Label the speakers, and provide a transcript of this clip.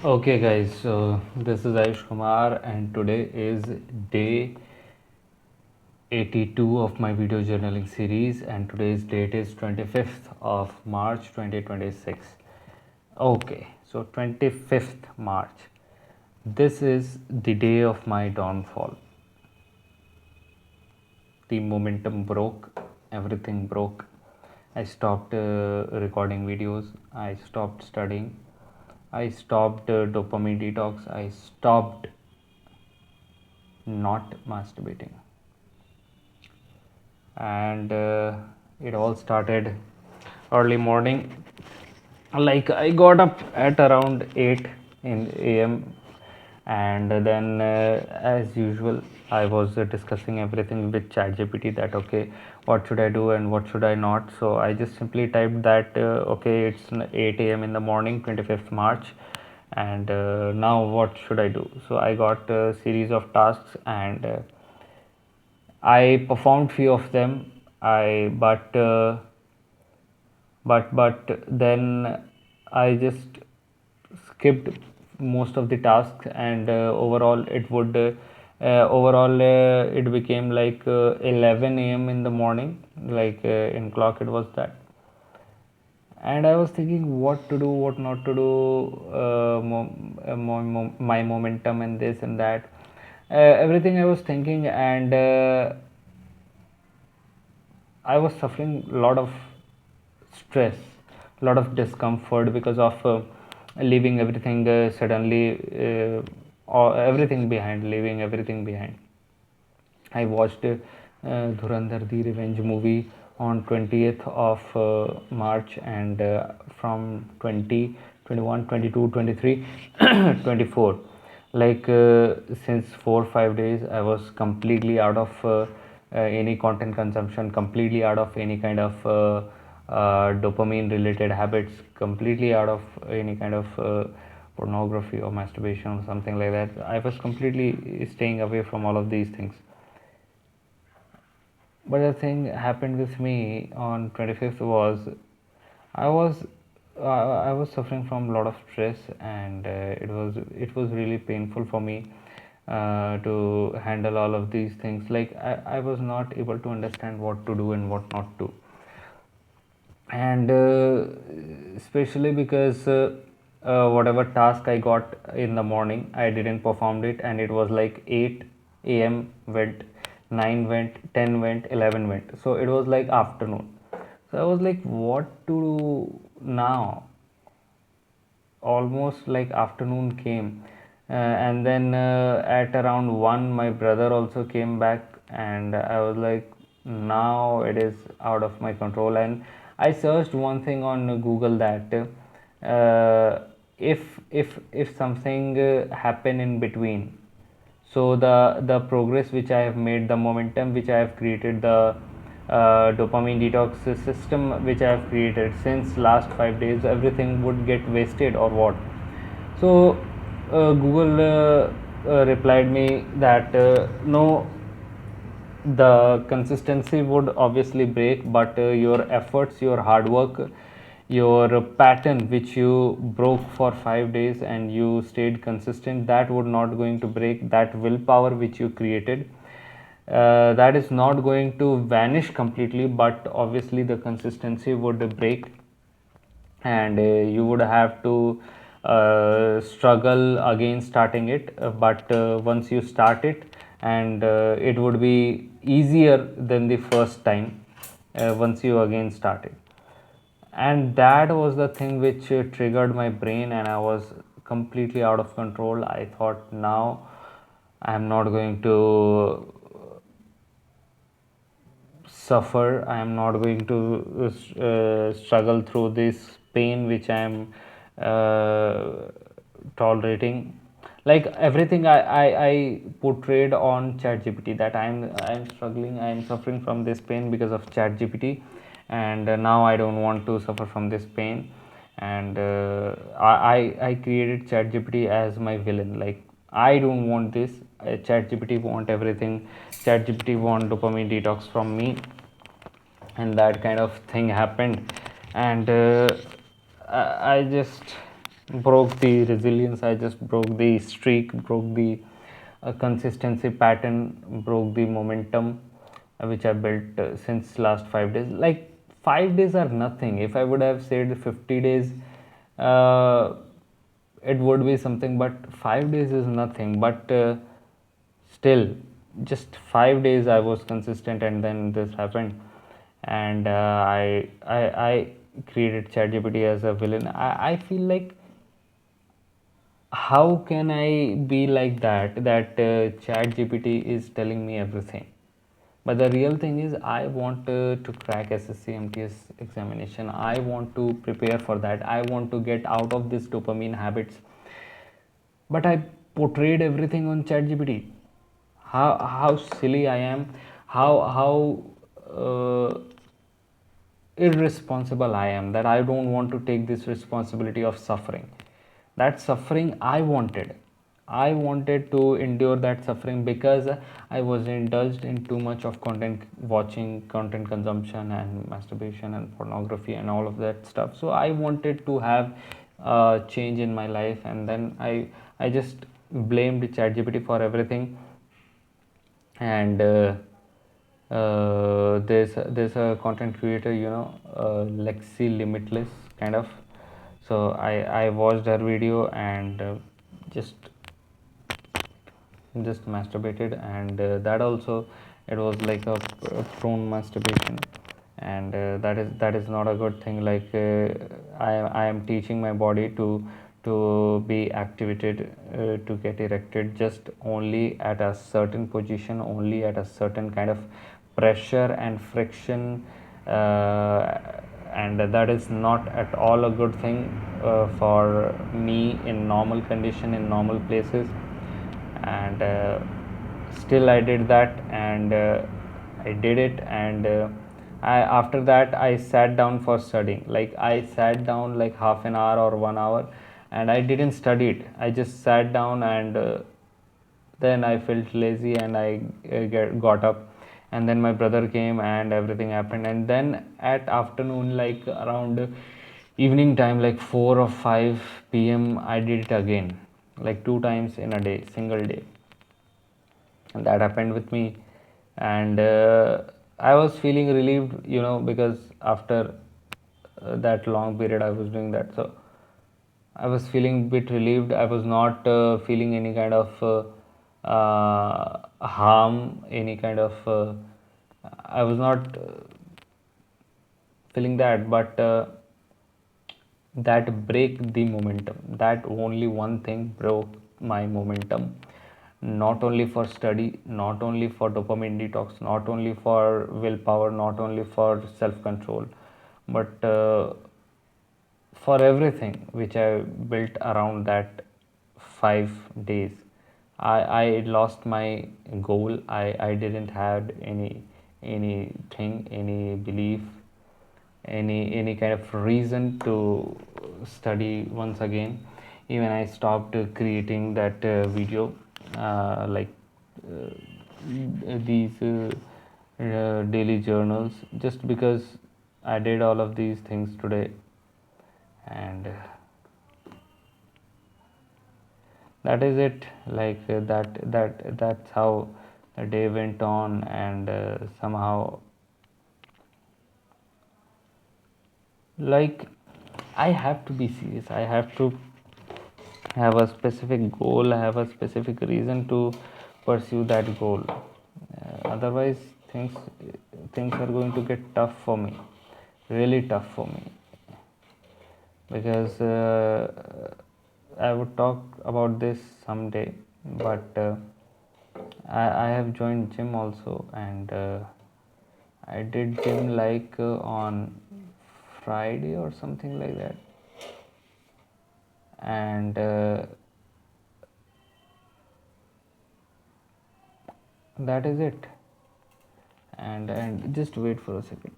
Speaker 1: Okay, guys, so this is Ayush Kumar, and today is day 82 of my video journaling series, and today's date is 25th of March 2026. Okay, so 25th March, this is the day of my downfall. The momentum broke, everything broke. I stopped recording videos, I stopped studying, I stopped dopamine detox, I stopped not masturbating, and it all started early morning. Like, I got up at around 8 in am, and then as usual I was discussing everything with ChatGPT, that okay, what should I do and what should I not. So I just simply typed that okay, it's 8 am in the morning, 25th March, and now what should I do. So I got a series of tasks, and I performed few of them. I but then I just skipped most of the tasks, and overall it became like 11 a.m. in the morning, like in clock it was that. And I was thinking what to do, what not to do, my momentum and this and that, everything I was thinking, and I was suffering a lot of stress, a lot of discomfort because of leaving everything suddenly, or everything behind, leaving everything behind. I watched Dhurandhar the Revenge movie on 20th of March, and from 20, 21, 22, 23, 24, like since 4 5 days I was completely out of any content consumption, completely out of any kind of dopamine related habits, completely out of any kind of pornography or masturbation or something like that. I was completely staying away from all of these things. But the thing happened with me on 25th was I was I was suffering from a lot of stress, and it was really painful for me to handle all of these things. Like, I was not able to understand what to do and what not to. And especially because whatever task I got in the morning, I didn't perform it, and it was like 8 a.m. went, 9 went, 10 went, 11 went, so it was like afternoon. So I was like, what to do now? Almost like afternoon came, and then at around 1 my brother also came back, and I was like, now it is out of my control. And I searched one thing on Google, that if something happen in between, so the progress which I have made, the momentum which I have created, the dopamine detox system which I have created since last 5 days, everything would get wasted or what. So Google replied me that no, the consistency would obviously break, but your efforts, your hard work, your pattern which you broke for 5 days and you stayed consistent, that would not going to break. That willpower which you created, that is not going to vanish completely, but obviously the consistency would break, and you would have to struggle again starting it. But once you start it, and it would be easier than the first time once you again start it. And that was the thing which triggered my brain, and I was completely out of control. I thought, now I am not going to suffer, I am not going to struggle through this pain which I am tolerating. Like, everything I portrayed on ChatGPT, that I'm struggling, I am suffering from this pain because of ChatGPT, and now I don't want to suffer from this pain. And I created ChatGPT as my villain. Like, I don't want this. ChatGPT want everything. ChatGPT want dopamine detox from me, and that kind of thing happened. And I just broke the resilience, I just broke the streak, broke the consistency pattern, broke the momentum which I built since last 5 days. Like 5 days are nothing. If I would have said 50 days, uh, it would be something, but 5 days is nothing. But still, just 5 days I was consistent, and then this happened, and I created ChatGPT as a villain. I feel like, how can I be like that? That ChatGPT is telling me everything. But the real thing is, I want to crack SSC MTS examination. I want to prepare for that. I want to get out of this dopamine habits. But I portrayed everything on ChatGPT. How silly I am. How irresponsible I am, that I don't want to take this responsibility of suffering. That suffering I wanted. I wanted to endure that suffering because I was indulged in too much of content watching, content consumption, and masturbation and pornography and all of that stuff. So I wanted to have change in my life, and then I just blamed ChatGPT for everything. And there's a content creator, Lexi Limitless, kind of. So I watched her video, and just just masturbated, and that also, it was like a prone masturbation, and that is not a good thing. Like I am teaching my body to be activated, to get erected, just only at a certain position, only at a certain kind of pressure and friction, and that is not at all a good thing for me in normal condition, in normal places. And still I did that, and I did it, and after that I sat down for studying. Like I sat down like half an hour or 1 hour, and I didn't study it. I just sat down, and then I felt lazy, and I got up, and then my brother came, and everything happened. And then at afternoon, like around evening time, like 4 or 5 p.m., I did it again, like 2 times in a day, single day. And that happened with me, and I was feeling relieved, because after that long period I was doing that. So I was feeling a bit relieved. I was not feeling any kind of harm, any kind of I was not feeling that. But that break the momentum, that only one thing broke my momentum. Not only for study, not only for dopamine detox, not only for willpower, not only for self control, but for everything which I built around that 5 days. I lost my goal. I didn't have anything, any belief, any kind of reason to study once again. Even I stopped creating that video, like uh, these daily journals, just because I did all of these things today. And that is it. Like that's how the day went on. And somehow, like, I have to be serious. I have to have a specific goal, have a specific reason to pursue that goal. Otherwise, things are going to get tough for me, really tough for me. Because I would talk about this someday, but I have joined gym also, and I did gym like on Friday or something like that, and that is it. And just wait for a second.